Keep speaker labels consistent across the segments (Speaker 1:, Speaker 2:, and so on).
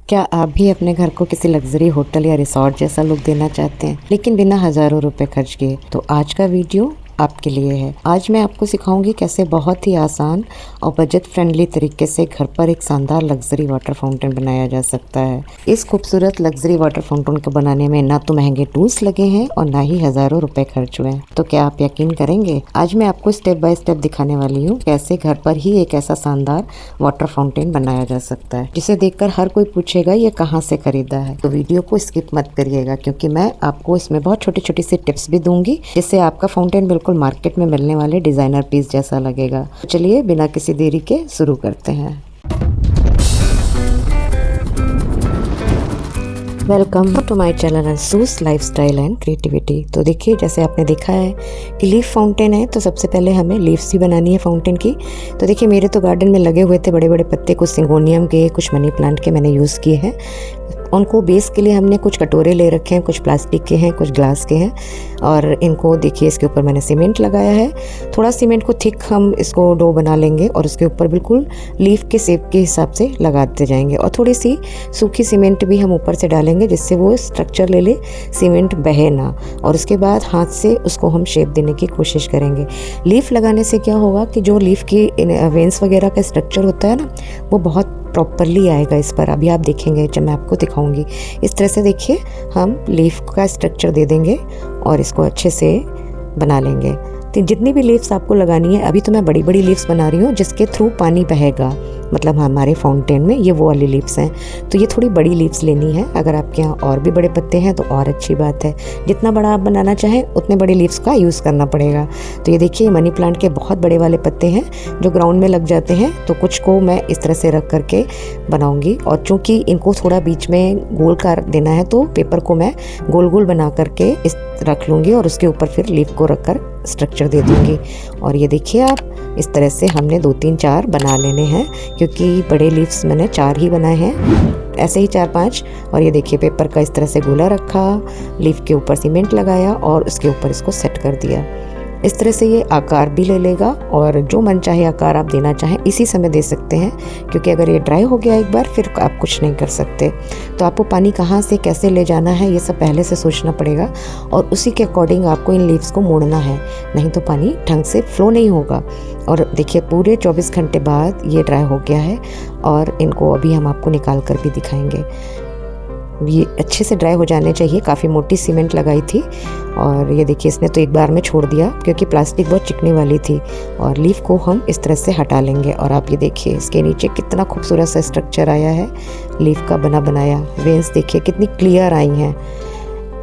Speaker 1: क्या आप भी अपने घर को किसी लग्जरी होटल या रिसोर्ट जैसा लुक देना चाहते हैं, लेकिन बिना हज़ारों रुपए खर्च किए? तो आज का वीडियो आपके लिए है। आज मैं आपको सिखाऊंगी कैसे बहुत ही आसान और बजट फ्रेंडली तरीके से घर पर एक शानदार लग्जरी वाटर फाउंटेन बनाया जा सकता है। इस खूबसूरत लग्जरी वाटर फाउंटेन को बनाने में ना तो महंगे टूल्स लगे हैं और ना ही हज़ारों रुपए खर्च हुए हैं। तो क्या आप यकीन करेंगे? आज मैं आपको स्टेप बाय स्टेप दिखाने वाली हूँ कैसे घर पर ही एक ऐसा शानदार वाटर फाउंटेन बनाया जा सकता है, जिसे देखकर हर कोई पूछेगा ये कहाँ से खरीदा है। तो वीडियो को स्किप मत करिएगा, क्योंकि मैं आपको इसमें बहुत छोटी छोटी सी टिप्स भी दूंगी, जिससे आपका फाउंटेन बिल्कुल मार्केट में मिलने वाले डिजाइनर पीस जैसा लगेगा। तो चलिए बिना किसी देरी के शुरू करते हैं। Welcome to my channel Anshu's lifestyle and creativity. तो देखिए, जैसे आपने देखा है कि लीफ फाउंटेन है, तो सबसे पहले हमें लीव्स ही बनानी है फाउंटेन की। तो देखिए, मेरे तो गार्डन में लगे हुए थे बड़े बड़े पत्ते, कुछ सिंगोनियम के, कुछ मनी प्लांट के मैंने यूज़ किए हैं। उनको बेस के लिए हमने कुछ कटोरे ले रखे हैं, कुछ प्लास्टिक के हैं, कुछ ग्लास के हैं। और इनको देखिए, इसके ऊपर मैंने सीमेंट लगाया है। थोड़ा सीमेंट को थिक हम इसको डो बना लेंगे और उसके ऊपर बिल्कुल लीफ के शेप के हिसाब से लगाते जाएंगे। और थोड़ी सी सूखी सीमेंट भी हम ऊपर से डालेंगे, जिससे वो स्ट्रक्चर ले ले, सीमेंट बहे ना। और उसके बाद हाथ से उसको हम शेप देने की कोशिश करेंगे। लीफ लगाने से क्या होगा कि जो लीफ की वेंस वगैरह का स्ट्रक्चर होता है ना, वो बहुत प्रॉपरली आएगा इस पर। अभी आप देखेंगे जब मैं आपको दिखाऊंगी। इस तरह से देखिए, हम लीफ का स्ट्रक्चर दे देंगे और इसको अच्छे से बना लेंगे। तो जितनी भी लीव्स आपको लगानी है, अभी तो मैं बड़ी बड़ी लीव्स बना रही हूँ जिसके थ्रू पानी बहेगा, मतलब हमारे फाउंटेन में ये वो वाली लीव्स हैं। तो ये थोड़ी बड़ी लीव्स लेनी है। अगर आपके यहाँ और भी बड़े पत्ते हैं तो और अच्छी बात है। जितना बड़ा आप बनाना चाहें उतने बड़े लीव्स का यूज़ करना पड़ेगा। तो ये देखिए, मनी प्लांट के बहुत बड़े वाले पत्ते हैं जो ग्राउंड में लग जाते हैं। तो कुछ को मैं इस तरह से रख करके बनाऊँगी। और चूँकि इनको थोड़ा बीच में गोल कर देना है, तो पेपर को मैं गोल गोल बना करके इस रख लूँगी और उसके ऊपर फिर लीफ को रख कर स्ट्रक्चर दे दूँगी। और ये देखिए, आप इस तरह से हमने 2 3 4 बना लेने हैं, क्योंकि बड़े लीव्स मैंने 4 ही बनाए हैं, ऐसे ही 4-5। और ये देखिए, पेपर का इस तरह से गोला रखा, लीफ के ऊपर सीमेंट लगाया और उसके ऊपर इसको सेट कर दिया। इस तरह से ये आकार भी ले लेगा और जो मन चाहे आकार आप देना चाहें इसी समय दे सकते हैं, क्योंकि अगर ये ड्राई हो गया एक बार, फिर आप कुछ नहीं कर सकते। तो आपको पानी कहाँ से कैसे ले जाना है, ये सब पहले से सोचना पड़ेगा और उसी के अकॉर्डिंग आपको इन लीव्स को मोड़ना है, नहीं तो पानी ढंग से फ्लो नहीं होगा। और देखिए, पूरे 24 घंटे बाद ये ड्राई हो गया है और इनको अभी हम आपको निकाल कर भी दिखाएंगे। ये अच्छे से ड्राई हो जाने चाहिए। काफ़ी मोटी सीमेंट लगाई थी और ये देखिए, इसने तो एक बार में छोड़ दिया, क्योंकि प्लास्टिक बहुत चिकनी वाली थी। और लीफ को हम इस तरह से हटा लेंगे। और आप ये देखिए, इसके नीचे कितना खूबसूरत सा स्ट्रक्चर आया है लीफ का बना बनाया। वेंस देखिए कितनी क्लियर आई हैं।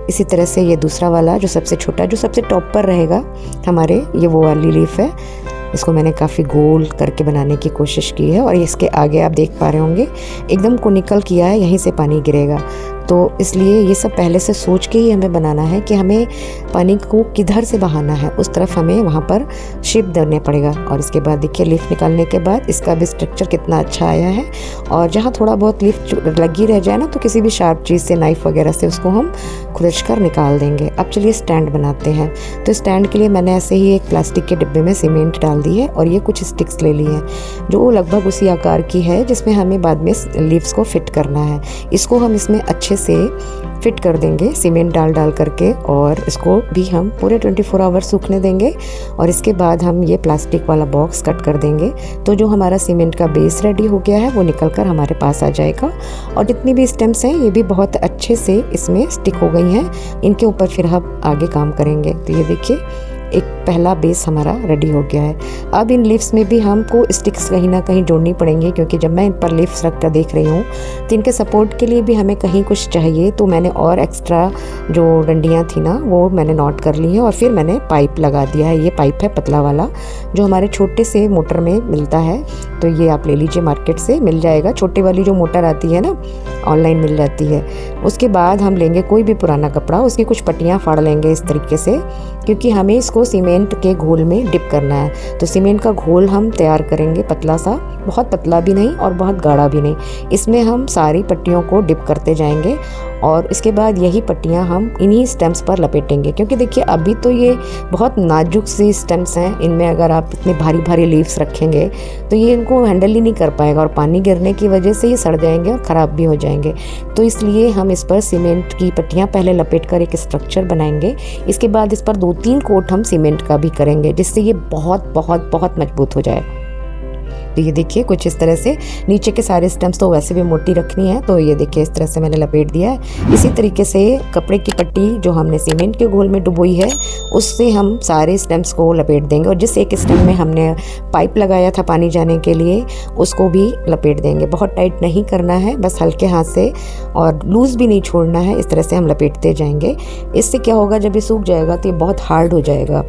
Speaker 1: इसी तरह से ये दूसरा वाला जो सबसे छोटा, जो सबसे टॉप पर रहेगा हमारे, ये वो वाली लीफ है। इसको मैंने काफ़ी गोल करके बनाने की कोशिश की है। और इसके आगे आप देख पा रहे होंगे, एकदम कोनिकल किया है, यहीं से पानी गिरेगा। तो इसलिए ये सब पहले से सोच के ही हमें बनाना है कि हमें पानी को किधर से बहाना है, उस तरफ हमें वहाँ पर शेप देने पड़ेगा। और इसके बाद देखिए, लीफ निकालने के बाद इसका भी स्ट्रक्चर कितना अच्छा आया है। और जहाँ थोड़ा बहुत लीफ लगी रह जाए ना, तो किसी भी शार्प चीज़ से, नाइफ वगैरह से उसको हम खुरच कर निकाल देंगे। अब चलिए स्टैंड बनाते हैं। तो स्टैंड के लिए मैंने ऐसे ही एक प्लास्टिक के डिब्बे में सीमेंट डाल दी है और ये कुछ स्टिक्स ले ली हैं, जो लगभग उसी आकार की है जिसमें हमें बाद में लीव्स को फिट करना है। इसको हम इसमें अच्छे से फिट कर देंगे सीमेंट डाल करके, और इसको भी हम पूरे 24 आवर सूखने देंगे। और इसके बाद हम ये प्लास्टिक वाला बॉक्स कट कर देंगे। तो जो हमारा सीमेंट का बेस रेडी हो गया है, वो निकल कर हमारे पास आ जाएगा। और जितनी भी स्टेम्स हैं, ये भी बहुत अच्छे से इसमें स्टिक हो गई हैं। इनके ऊपर फिर हम आगे काम करेंगे। तो ये देखिए, एक पहला बेस हमारा रेडी हो गया है। अब इन लीव्स में भी हमको स्टिक्स कहीं ना कहीं जोड़नी पड़ेंगी, क्योंकि जब मैं इन पर लीव्स रख कर देख रही हूँ, तो इनके सपोर्ट के लिए भी हमें कहीं कुछ चाहिए। तो मैंने और एक्स्ट्रा जो डंडियाँ थी ना, वो मैंने नॉट कर ली हैं और फिर मैंने पाइप लगा दिया है। ये पाइप है पतला वाला, जो हमारे छोटे से मोटर में मिलता है। तो ये आप ले लीजिए, मार्केट से मिल जाएगा। छोटे वाली जो मोटर आती है ना, ऑनलाइन मिल जाती है। उसके बाद हम लेंगे कोई भी पुराना कपड़ा, उसकी कुछ पट्टियाँ फाड़ लेंगे इस तरीके से, क्योंकि हमें इसको सीमेंट के घोल में डिप करना है। तो सीमेंट का घोल हम तैयार करेंगे, पतला सा, बहुत पतला भी नहीं और बहुत गाढ़ा भी नहीं। इसमें हम सारी पट्टियों को डिप करते जाएंगे और इसके बाद यही पट्टियाँ हम इन्हीं स्टेम्स पर लपेटेंगे, क्योंकि देखिए अभी तो ये बहुत नाजुक सी स्टेम्स हैं, इनमें अगर आप इतने भारी भारी लीव्स रखेंगे तो ये इनको हैंडल ही नहीं कर पाएगा और पानी गिरने की वजह से ये सड़ जाएंगे और ख़राब भी हो जाएंगे। तो इसलिए हम इस पर सीमेंट की पट्टियाँ पहले लपेट कर एक स्ट्रक्चर बनाएंगे। इसके बाद इस पर 2-3 कोट हम सीमेंट का भी करेंगे, जिससे ये बहुत बहुत बहुत मजबूत हो जाए। तो ये देखिए कुछ इस तरह से, नीचे के सारे स्टेम्स तो वैसे भी मोटी रखनी है, तो ये देखिए इस तरह से मैंने लपेट दिया है। इसी तरीके से कपड़े की पट्टी जो हमने सीमेंट के घोल में डुबोई है उससे हम सारे स्टेम्स को लपेट देंगे, और जिस एक स्टेम में हमने पाइप लगाया था पानी जाने के लिए उसको भी लपेट देंगे। बहुत टाइट नहीं करना है, बस हल्के हाथ से, और लूज़ भी नहीं छोड़ना है। इस तरह से हम लपेटते जाएंगे। इससे क्या होगा, जब ये सूख जाएगा तो ये बहुत हार्ड हो जाएगा,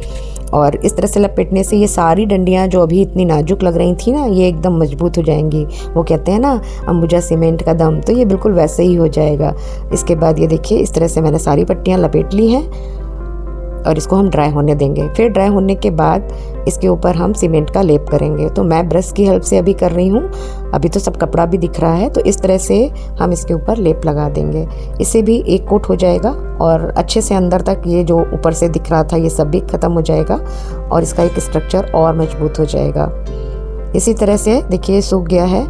Speaker 1: और इस तरह से लपेटने से ये सारी डंडियाँ जो अभी इतनी नाजुक लग रही थी ना, ये एकदम मजबूत हो जाएंगी। वो कहते हैं ना अंबुजा सीमेंट का दम, तो ये बिल्कुल वैसे ही हो जाएगा। इसके बाद ये देखिए इस तरह से मैंने सारी पट्टियाँ लपेट ली हैं और इसको हम ड्राई होने देंगे। फिर ड्राई होने के बाद इसके ऊपर हम सीमेंट का लेप करेंगे। तो मैं ब्रश की हेल्प से अभी कर रही हूँ, अभी तो सब कपड़ा भी दिख रहा है। तो इस तरह से हम इसके ऊपर लेप लगा देंगे, इससे भी एक कोट हो जाएगा और अच्छे से अंदर तक ये जो ऊपर से दिख रहा था ये सब भी ख़त्म हो जाएगा और इसका एक स्ट्रक्चर और मजबूत हो जाएगा। इसी तरह से देखिए सूख गया है,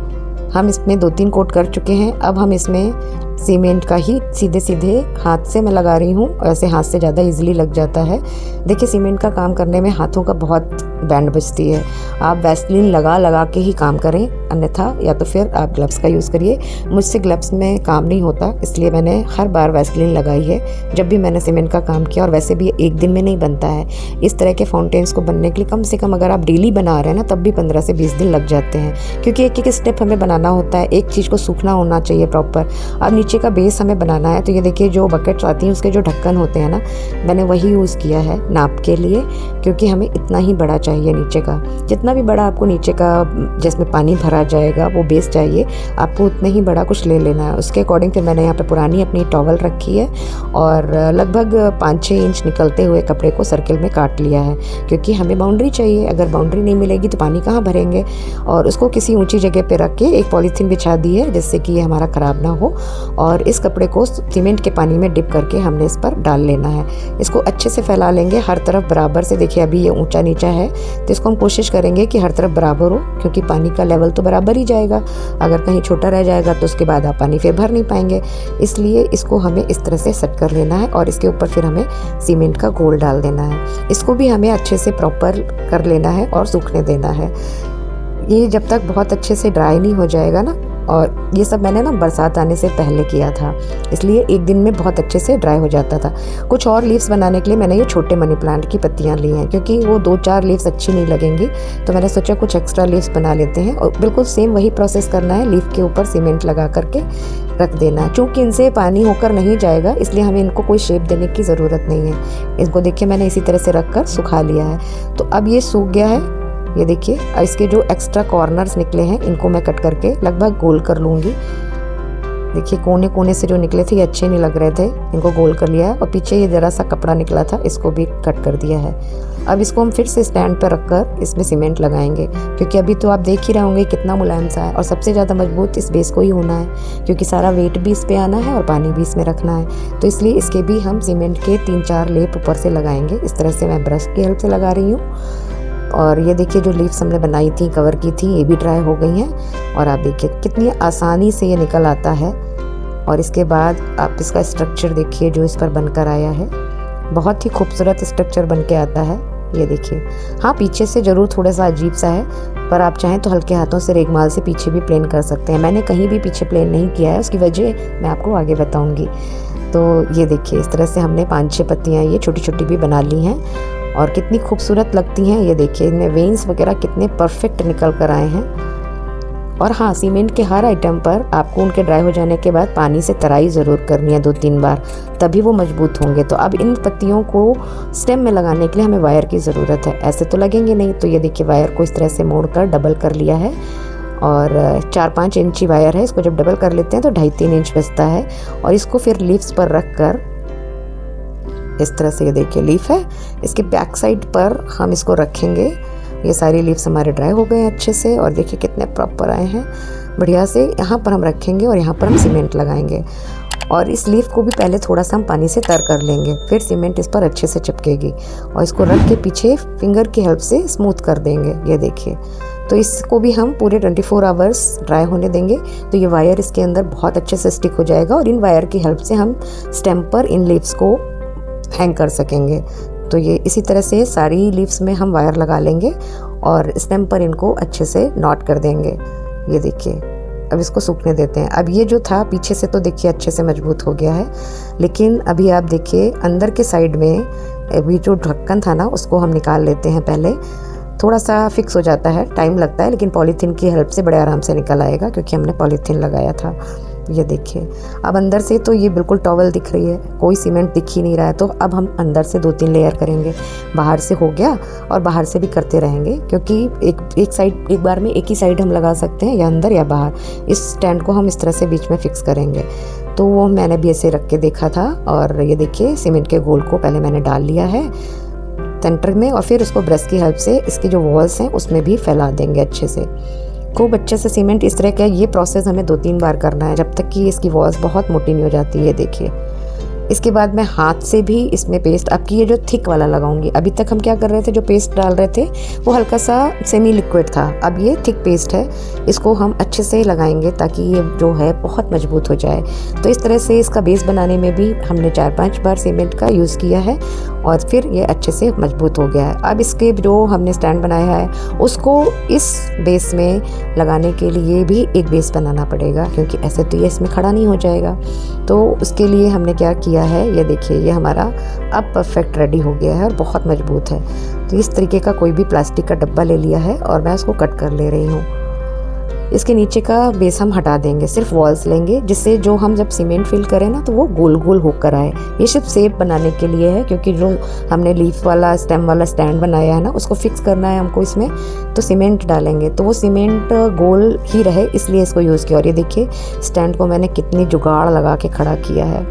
Speaker 1: हम इसमें 2-3 कोट कर चुके हैं। अब हम इसमें सीमेंट का ही सीधे सीधे हाथ से मैं लगा रही हूँ, ऐसे हाथ से ज़्यादा इजीली लग जाता है। देखिए सीमेंट का काम करने में हाथों का बहुत बैंड बजती है। आप वैसलीन लगा लगा के ही काम करें, अन्यथा या तो फिर आप ग्लव्स का यूज़ करिए। मुझसे ग्लव्स में काम नहीं होता, इसलिए मैंने हर बार वैसलीन लगाई है जब भी मैंने सीमेंट का काम किया। और वैसे भी एक दिन में नहीं बनता है। इस तरह के फाउंटेन्स को बनने के लिए कम से कम अगर आप डेली बना रहे हैं ना, तब भी 15 से 20 दिन लग जाते हैं, क्योंकि एक एक स्टेप हमें बनाना होता है। एक चीज़ को सूखना होना चाहिए प्रॉपर। अब नीचे का बेस हमें बनाना है, तो ये देखिए जो बकेट्स आती हैं उसके जो ढक्कन होते हैं ना, मैंने वही यूज़ किया है नाप के लिए, क्योंकि हमें इतना ही बड़ा चाहिए नीचे का। जितना भी बड़ा आपको नीचे का जिसमें पानी भरा जाएगा वो बेस चाहिए, आपको उतना ही बड़ा कुछ ले लेना है। उसके अकॉर्डिंग फिर मैंने यहाँ पे पुरानी अपनी टॉवल रखी है और लगभग 5-6 इंच निकलते हुए कपड़े को सर्किल में काट लिया है, क्योंकि हमें बाउंड्री चाहिए। अगर बाउंड्री नहीं मिलेगी तो पानी कहाँ भरेंगे। और उसको किसी ऊंची जगह पे रख के एक पॉलीथीन बिछा दी है, जिससे कि ये हमारा ख़राब ना हो। और इस कपड़े को सीमेंट के पानी में डिप करके हमने इस पर डाल लेना है। इसको अच्छे से फैला लेंगे हर तरफ बराबर से। देखिए अभी ये ऊंचा नीचा है, तो इसको हम कोशिश करेंगे कि हर तरफ बराबर हो, क्योंकि पानी का लेवल तो बराबर ही जाएगा। अगर कहीं छोटा रह जाएगा तो उसके बाद आप पानी फिर भर नहीं पाएंगे। इसलिए इसको हमें इस तरह से सेट कर लेना है और इसके ऊपर फिर हमें सीमेंट का घोल डाल देना है। इसको भी हमें अच्छे से प्रॉपर कर लेना है और सूखने देना है। ये जब तक बहुत अच्छे से ड्राई नहीं हो जाएगा ना, और ये सब मैंने ना बरसात आने से पहले किया था, इसलिए एक दिन में बहुत अच्छे से ड्राई हो जाता था। कुछ और लीव्स बनाने के लिए मैंने ये छोटे मनी प्लांट की पत्तियां ली हैं, क्योंकि वो 2-4 लीव्स अच्छी नहीं लगेंगी, तो मैंने सोचा कुछ एक्स्ट्रा लीव्स बना लेते हैं। और बिल्कुल सेम वही प्रोसेस करना है, लीफ के ऊपर सीमेंट लगा करके रख देना है। चूँकि इनसे पानी होकर नहीं जाएगा, इसलिए हमें इनको कोई शेप देने की ज़रूरत नहीं है। इनको देखिए मैंने इसी तरह से रख कर सुखा लिया है। तो अब ये सूख गया है, ये देखिए। इसके जो एक्स्ट्रा कॉर्नर्स निकले हैं इनको मैं कट करके लगभग गोल कर लूँगी। देखिए कोने कोने से जो निकले थे ये अच्छे नहीं लग रहे थे, इनको गोल कर लिया है। और पीछे ये ज़रा सा कपड़ा निकला था, इसको भी कट कर दिया है। अब इसको हम फिर से स्टैंड पर रखकर इसमें सीमेंट लगाएंगे, क्योंकि अभी तो आप देख ही रहे होंगे कितना मुलायम सा है। और सबसे ज़्यादा मजबूत इस बेस को ही होना है, क्योंकि सारा वेट भी इस पे आना है और पानी भी इसमें रखना है। तो इसलिए इसके भी हम सीमेंट के 3-4 लेप ऊपर से लगाएंगे। इस तरह से मैं ब्रश की हेल्प से लगा रही हूँ। और ये देखिए जो लीव्स हमने बनाई थी, कवर की थी, ये भी ड्राई हो गई हैं। और आप देखिए कितनी आसानी से ये निकल आता है। और इसके बाद आप इसका स्ट्रक्चर देखिए जो इस पर बनकर आया है, बहुत ही खूबसूरत स्ट्रक्चर बन के आता है। ये देखिए, हाँ पीछे से ज़रूर थोड़ा सा अजीब सा है, पर आप चाहें तो हल्के हाथों से रेगमाल से पीछे भी प्लेन कर सकते हैं। मैंने कहीं भी पीछे प्लेन नहीं किया है, उसकी वजह मैं आपको आगे बताऊँगी। तो ये देखिए इस तरह से हमने 5-6 पत्तियाँ ये छोटी छोटी भी बना ली हैं और कितनी खूबसूरत लगती हैं। ये देखिए इनमें वेन्स वगैरह कितने परफेक्ट निकल कर आए हैं। और हाँ, सीमेंट के हर आइटम पर आपको उनके ड्राई हो जाने के बाद पानी से तराई ज़रूर करनी है 2-3 बार, तभी वो मजबूत होंगे। तो अब इन पत्तियों को स्टेम में लगाने के लिए हमें वायर की ज़रूरत है, ऐसे तो लगेंगे नहीं। तो ये देखिए वायर को इस तरह से मोड़कर डबल कर लिया है और 4-5 इंची वायर है। इसको जब डबल कर लेते हैं तो 2.5-3 इंच बचता है। और इसको फिर लीव्स पर रख कर इस तरह से, ये देखिए लीफ है, इसके बैक साइड पर हम इसको रखेंगे। ये सारी लीव्स हमारे ड्राई हो गए हैं अच्छे से और देखिए कितने प्रॉपर आए हैं बढ़िया से। यहाँ पर हम रखेंगे और यहाँ पर हम सीमेंट लगाएंगे। और इस लीफ को भी पहले थोड़ा सा हम पानी से तर कर लेंगे, फिर सीमेंट इस पर अच्छे से चिपकेगी और इसको रख के पीछे फिंगर की हेल्प से स्मूथ कर देंगे। ये देखिए, तो इसको भी हम पूरे 24 आवर्स ड्राई होने देंगे, तो ये वायर इसके अंदर बहुत अच्छे से स्टिक हो जाएगा और इन वायर की हेल्प से हम स्टेम पर इन लीव्स को हैंग कर सकेंगे। तो ये इसी तरह से सारी लीव्स में हम वायर लगा लेंगे और स्टेम पर इनको अच्छे से नॉट कर देंगे। ये देखिए, अब इसको सूखने देते हैं। अब ये जो था पीछे से तो देखिए अच्छे से मजबूत हो गया है, लेकिन अभी आप देखिए अंदर के साइड में अभी जो ढक्कन था ना उसको हम निकाल लेते हैं। पहले थोड़ा सा फिक्स हो जाता है, टाइम लगता है, लेकिन पॉलीथीन की हेल्प से बड़े आराम से निकल आएगा क्योंकि हमने पॉलीथीन लगाया था। ये देखिए, अब अंदर से तो ये बिल्कुल टॉवल दिख रही है, कोई सीमेंट दिख ही नहीं रहा है। तो अब हम अंदर से 2-3 लेयर करेंगे। बाहर से हो गया और बाहर से भी करते रहेंगे क्योंकि एक साइड एक बार में एक ही साइड हम लगा सकते हैं, या अंदर या बाहर। इस स्टैंड को हम इस तरह से बीच में फिक्स करेंगे। तो वो मैंने भी ऐसे रख के देखा था और ये देखिए सीमेंट के गोल को पहले मैंने डाल लिया है सेंटर में और फिर उसको ब्रश की हेल्प से इसकी जो वॉल्स हैं उसमें भी फैला देंगे अच्छे से। खूब अच्छे से सीमेंट इस तरह का, ये प्रोसेस हमें 2-3 बार करना है जब तक कि इसकी वॉल्स बहुत मोटी नहीं हो जाती है। देखिए, इसके बाद मैं हाथ से भी इसमें पेस्ट, अब की ये जो थिक वाला लगाऊंगी। अभी तक हम क्या कर रहे थे, जो पेस्ट डाल रहे थे वो हल्का सा सेमी लिक्विड था, अब ये थिक पेस्ट है। इसको हम अच्छे से लगाएंगे ताकि ये जो है बहुत मजबूत हो जाए। तो इस तरह से इसका बेस बनाने में भी हमने 4-5 बार सीमेंट का यूज़ किया है और फिर ये अच्छे से मजबूत हो गया है। अब इसके जो हमने स्टैंड बनाया है उसको इस बेस में लगाने के लिए भी एक बेस बनाना पड़ेगा क्योंकि ऐसे तो ये इसमें खड़ा नहीं हो जाएगा। तो उसके लिए हमने क्या किया है, ये देखिए, ये हमारा अब परफेक्ट रेडी हो गया है और बहुत मजबूत है। तो इस तरीके का कोई भी प्लास्टिक का डब्बा ले लिया है और मैं उसको कट कर ले रही हूँ। इसके नीचे का बेस हम हटा देंगे, सिर्फ वॉल्स लेंगे, जिससे जो हम जब सीमेंट फिल करें ना तो वो गोल गोल होकर आए। ये सिर्फ शेप बनाने के लिए है क्योंकि जो हमने लीफ वाला स्टेम वाला स्टैंड बनाया है ना उसको फिक्स करना है हमको इसमें, तो सीमेंट डालेंगे तो वो सीमेंट गोल ही रहे, इसलिए इसको यूज़ किया। और ये देखिए स्टैंड को मैंने कितनी जुगाड़ लगा के खड़ा किया है।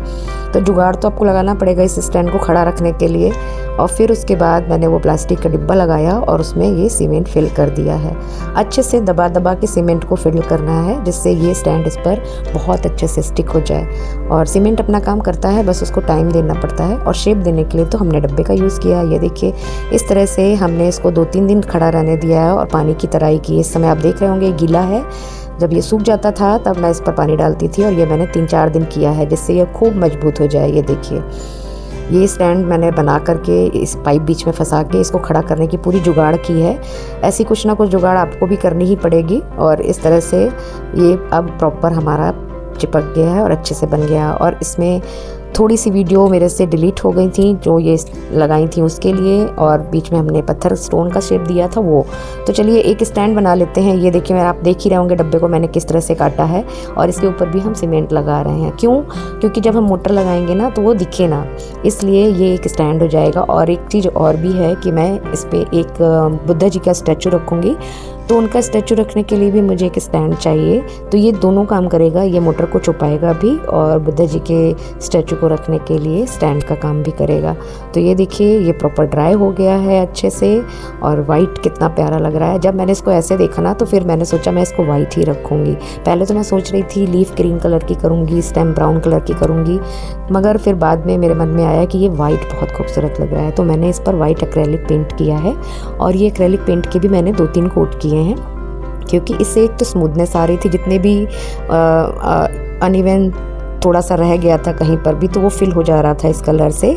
Speaker 1: तो जुगाड़ तो आपको लगाना पड़ेगा इस स्टैंड को खड़ा रखने के लिए। और फिर उसके बाद मैंने वो प्लास्टिक का डिब्बा लगाया और उसमें ये सीमेंट फिल कर दिया है। अच्छे से दबा दबा के सीमेंट को फिल करना है जिससे ये स्टैंड इस पर बहुत अच्छे से स्टिक हो जाए। और सीमेंट अपना काम करता है, बस उसको टाइम देना पड़ता है। और शेप देने के लिए तो हमने डब्बे का यूज़ किया। ये देखिए, इस तरह से हमने इसको 2-3 दिन खड़ा रहने दिया है और पानी की तराई की। इस समय आप देख रहे होंगे गीला है, जब ये सूख जाता था तब मैं इस पर पानी डालती थी और ये मैंने 3-4 दिन किया है जिससे ये खूब मजबूत हो जाए। ये देखिए, ये स्टैंड मैंने बना करके इस पाइप बीच में फंसा के इसको खड़ा करने की पूरी जुगाड़ की है। ऐसी कुछ ना कुछ जुगाड़ आपको भी करनी ही पड़ेगी। और इस तरह से ये अब प्रॉपर हमारा चिपक गया है और अच्छे से बन गया। और इसमें थोड़ी सी वीडियो मेरे से डिलीट हो गई थी जो ये लगाई थी उसके लिए, और बीच में हमने पत्थर स्टोन का शेप दिया था वो। तो चलिए एक स्टैंड बना लेते हैं। ये देखिए, आप देख ही रहे होंगे डब्बे को मैंने किस तरह से काटा है और इसके ऊपर भी हम सीमेंट लगा रहे हैं। क्यों? क्योंकि जब हम मोटर लगाएंगे ना तो वो दिखे ना, इसलिए ये एक स्टैंड हो जाएगा। और एक चीज़ और भी है कि मैं इस पर एक बुद्धा जी का स्टैचू रखूँगी, तो उनका स्टैचू रखने के लिए भी मुझे एक स्टैंड चाहिए। तो ये दोनों काम करेगा, ये मोटर को छुपाएगा भी और बुद्धा जी के स्टैचू को रखने के लिए स्टैंड का काम भी करेगा। तो ये देखिए, ये प्रॉपर ड्राई हो गया है अच्छे से और वाइट कितना प्यारा लग रहा है। जब मैंने इसको ऐसे देखा ना तो फिर मैंने सोचा मैं इसको वाइट ही रखूँगी। पहले तो मैं सोच रही थी लीफ ग्रीन कलर की करूँगी, स्टेम ब्राउन कलर की करूँगी, मगर फिर बाद में मेरे मन में आया कि ये वाइट बहुत खूबसूरत लग रहा है, तो मैंने इस पर वाइट एक्रेलिक पेंट किया है। और ये एक्रेलिक पेंट के भी मैंने 2-3 कोट किए हैं क्योंकि इससे एक तो स्मूथनेस आ रही थी, जितने भी अनइवन थोड़ा सा रह गया था कहीं पर भी तो वो फिल हो जा रहा था इस कलर से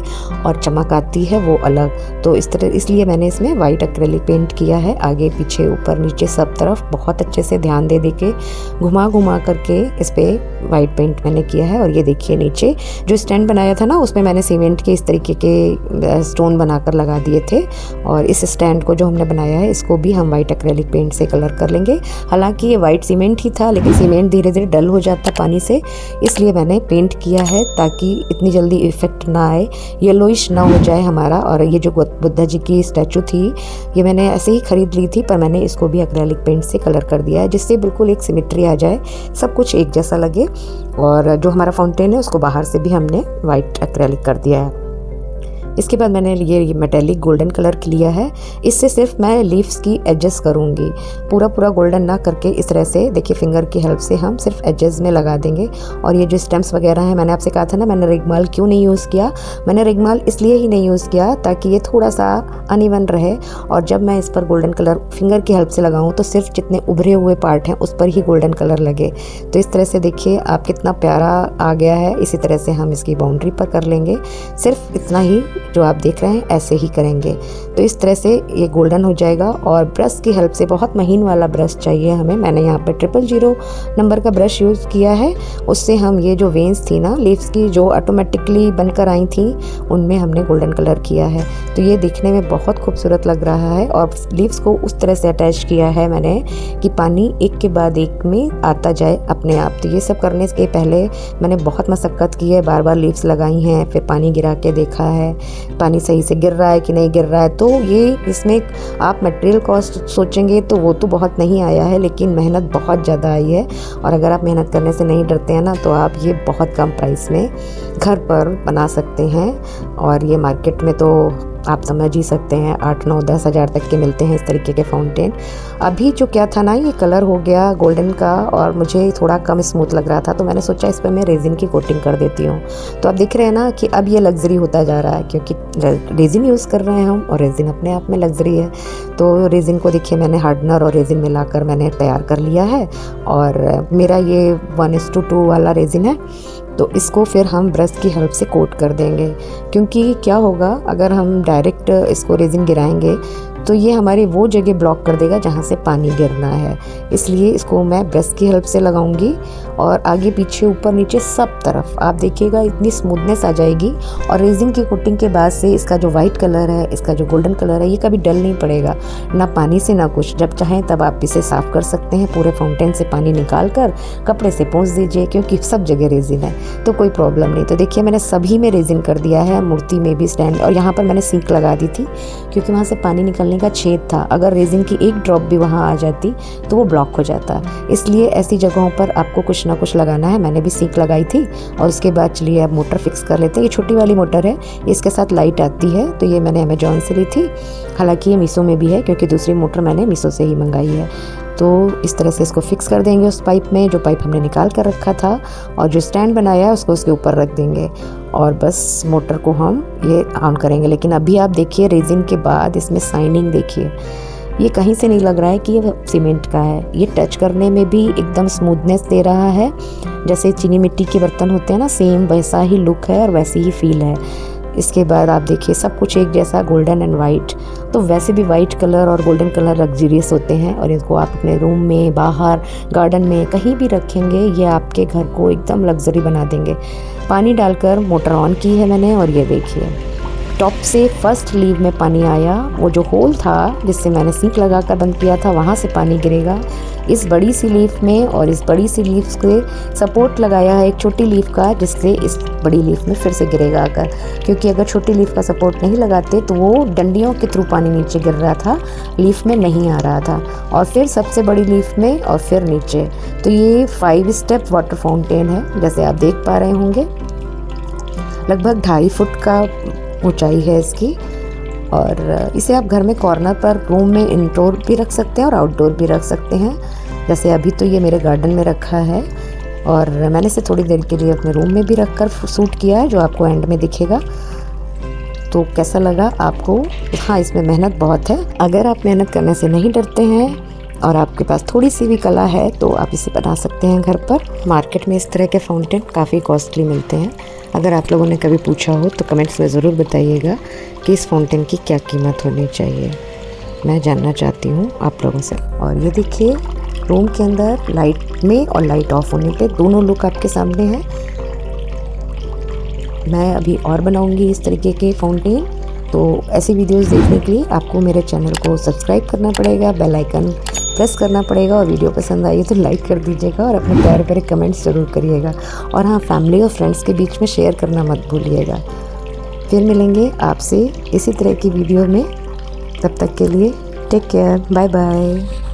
Speaker 1: और चमक आती है वो अलग। तो इस तरह इसलिए मैंने इसमें वाइट एक्रेलिक पेंट किया है, आगे पीछे ऊपर नीचे सब तरफ बहुत अच्छे से ध्यान दे के घुमा घुमा करके इस पर वाइट पेंट मैंने किया है। और ये देखिए, नीचे जो स्टैंड बनाया था ना उसमें मैंने सीमेंट के इस तरीके के स्टोन बनाकर लगा दिए थे। और इस स्टैंड को जो हमने बनाया है इसको भी हम वाइट एक्रेलिक पेंट से कलर कर लेंगे। हालांकि ये वाइट सीमेंट ही था, लेकिन सीमेंट धीरे धीरे डल हो जाता पानी से, इसलिए मैंने पेंट किया है ताकि इतनी जल्दी इफेक्ट ना आए, येलोइश ना हो जाए हमारा। और ये जो बुद्धा जी की स्टैचू थी ये मैंने ऐसे ही खरीद ली थी, पर मैंने इसको भी एक्रेलिक पेंट से कलर कर दिया है जिससे बिल्कुल एक सिमेट्री आ जाए, सब कुछ एक जैसा लगे। और जो हमारा फाउंटेन है उसको बाहर से भी हमने वाइट एक्रेलिक कर दिया है। इसके बाद मैंने ये मेटेलिक गोल्डन कलर लिया है। इससे सिर्फ मैं लीव्स की एजेस करूँगी, पूरा गोल्डन ना करके इस तरह से देखिए फिंगर की हेल्प से हम सिर्फ एजेस में लगा देंगे। और ये जो स्टेम्स वगैरह हैं, मैंने आपसे कहा था ना मैंने रिगमाल क्यों नहीं यूज़ किया, मैंने रिगमाल इसलिए ही नहीं यूज़ किया ताकि ये थोड़ा सा अनइवन रहे, और जब मैं इस पर गोल्डन कलर फिंगर की हेल्प से लगाऊँ तो सिर्फ जितने उभरे हुए पार्ट हैं उस पर ही गोल्डन कलर लगे। तो इस तरह से देखिए आप कितना प्यारा आ गया है। इसी तरह से हम इसकी बाउंड्री पर कर लेंगे, सिर्फ इतना ही जो आप देख रहे हैं ऐसे ही करेंगे। तो इस तरह से ये गोल्डन हो जाएगा। और ब्रश की हेल्प से, बहुत महीन वाला ब्रश चाहिए हमें, मैंने यहाँ पर 000 नंबर का ब्रश यूज़ किया है। उससे हम ये जो वेन्स थी ना लीव्स की जो ऑटोमेटिकली बनकर आई थी, उनमें हमने गोल्डन कलर किया है। तो ये दिखने में बहुत खूबसूरत लग रहा है। और लीव्स को उस तरह से अटैच किया है मैंने कि पानी एक के बाद एक में आता जाए अपने आप। तो ये सब करने के पहले मैंने बहुत मशक्क़त की है, बार बार लीव्स लगाई हैं, फिर पानी गिरा के देखा है पानी सही से गिर रहा है कि नहीं गिर रहा है। तो ये इसमें आप मटेरियल कॉस्ट सोचेंगे तो वो तो बहुत नहीं आया है, लेकिन मेहनत बहुत ज़्यादा आई है। और अगर आप मेहनत करने से नहीं डरते हैं ना, तो आप ये बहुत कम प्राइस में घर पर बना सकते हैं। और ये मार्केट में तो आप समझ ही सकते हैं 8, 9, 10 हज़ार तक के मिलते हैं इस तरीके के फाउंटेन। अभी जो क्या था ना, ये कलर हो गया गोल्डन का और मुझे थोड़ा कम स्मूथ लग रहा था, तो मैंने सोचा इस पर मैं रेजिन की कोटिंग कर देती हूँ। तो आप देख रहे हैं ना कि अब ये लग्जरी होता जा रहा है, क्योंकि रेजिन यूज़ कर रहे हैं हम, और रेजिन अपने आप में लग्जरी है। तो रेजिन को देखिए मैंने हार्डनर और रेजिन मिलाकर मैंने तैयार कर लिया है। और मेरा ये 1:2 वाला रेजिन है। तो इसको फिर हम ब्रश की हेल्प से कोट कर देंगे, क्योंकि क्या होगा अगर हम डायरेक्ट इसको रेजिन गिराएंगे तो ये हमारी वो जगह ब्लॉक कर देगा जहाँ से पानी गिरना है। इसलिए इसको मैं ब्रश की हेल्प से लगाऊंगी और आगे पीछे ऊपर नीचे सब तरफ आप देखिएगा इतनी स्मूथनेस आ जाएगी। और रेजिन की कोटिंग के बाद से इसका जो वाइट कलर है, इसका जो गोल्डन कलर है, ये कभी डल नहीं पड़ेगा, ना पानी से ना कुछ। जब चाहें तब आप इसे साफ़ कर सकते हैं, पूरे फाउंटेन से पानी निकाल कर कपड़े से पोंछ दीजिए, क्योंकि सब जगह रेजिन है तो कोई प्रॉब्लम नहीं। तो देखिए मैंने सभी में रेजिन कर दिया है, मूर्ति में भी, स्टैंड, और यहाँ पर मैंने सिंक लगा दी थी क्योंकि वहाँ से पानी निकलने का छेद था। अगर रेजिन की एक ड्रॉप भी वहाँ आ जाती तो वो ब्लॉक हो जाता। इसलिए ऐसी जगहों पर आपको कुछ ना कुछ लगाना है। मैंने भी सिंक लगाई थी। और उसके बाद चलिए अब मोटर फिक्स कर लेते हैं। ये छोटी वाली मोटर है, इसके साथ लाइट आती है, तो ये मैंने अमेजॉन से ली थी। हालांकि ये मीशो में भी है, क्योंकि दूसरी मोटर मैंने मीशो से ही मंगाई है। तो इस तरह से इसको फिक्स कर देंगे उस पाइप में, जो पाइप हमने निकाल कर रखा था, और जो स्टैंड बनाया है उसको उसके ऊपर रख देंगे और बस मोटर को हम ये ऑन करेंगे। लेकिन अभी आप देखिए रेजिन के बाद इसमें शाइनिंग देखिए, ये कहीं से नहीं लग रहा है कि ये सीमेंट का है। ये टच करने में भी एकदम स्मूथनेस दे रहा है, जैसे चीनी मिट्टी के बर्तन होते हैं ना, सेम वैसा ही लुक है और वैसी ही फील है। इसके बाद आप देखिए सब कुछ एक जैसा, गोल्डन एंड वाइट। तो वैसे भी वाइट कलर और गोल्डन कलर लग्जरियस होते हैं, और इसको आप अपने रूम में, बाहर, गार्डन में कहीं भी रखेंगे, ये आपके घर को एकदम लग्जरी बना देंगे। पानी डालकर मोटर ऑन की है मैंने, और ये देखिए टॉप से फर्स्ट लीव में पानी आया। वो जो होल था जिससे मैंने सिंक लगाकर बंद किया था, वहाँ से पानी गिरेगा इस बड़ी सी लीफ में, और इस बड़ी सी लीफ से सपोर्ट लगाया है एक छोटी लीफ का, जिससे इस बड़ी लीफ में फिर से गिरेगा आकर। क्योंकि अगर छोटी लीफ का सपोर्ट नहीं लगाते तो वो डंडियों के थ्रू पानी नीचे गिर रहा था, लीफ में नहीं आ रहा था, और फिर सबसे बड़ी लीफ में और फिर नीचे। तो ये 5 स्टेप वाटर फाउंटेन है, जैसे आप देख पा रहे होंगे। लगभग 2.5 फुट का ऊंचाई है इसकी, और इसे आप घर में कॉर्नर पर, रूम में इंडोर भी रख सकते हैं और आउटडोर भी रख सकते हैं। जैसे अभी तो ये मेरे गार्डन में रखा है, और मैंने इसे थोड़ी देर के लिए अपने रूम में भी रख कर शूट किया है, जो आपको एंड में दिखेगा। तो कैसा लगा आपको? हाँ, इसमें मेहनत बहुत है। अगर आप मेहनत करने से नहीं डरते हैं और आपके पास थोड़ी सी भी कला है तो आप इसे बना सकते हैं घर पर। मार्केट में इस तरह के फाउंटेन काफ़ी कॉस्टली मिलते हैं। अगर आप लोगों ने कभी पूछा हो तो कमेंट्स में ज़रूर बताइएगा कि इस फाउंटेन की क्या कीमत होनी चाहिए, मैं जानना चाहती हूँ आप लोगों से। और ये देखिए रूम के अंदर लाइट में और लाइट ऑफ होने पे दोनों लुक आपके सामने है। मैं अभी और बनाऊंगी इस तरीके के फाउंटेन। तो ऐसी वीडियोस देखने के लिए आपको मेरे चैनल को सब्सक्राइब करना पड़ेगा, बेल आइकन प्रेस करना पड़ेगा, और वीडियो पसंद आई तो लाइक कर दीजिएगा, और अपने प्यारे प्यारे कमेंट्स ज़रूर करिएगा। और हाँ, फैमिली और फ्रेंड्स के बीच में शेयर करना मत भूलिएगा। फिर मिलेंगे आपसे इसी तरह की वीडियो में, तब तक के लिए टेक केयर, बाय बाय।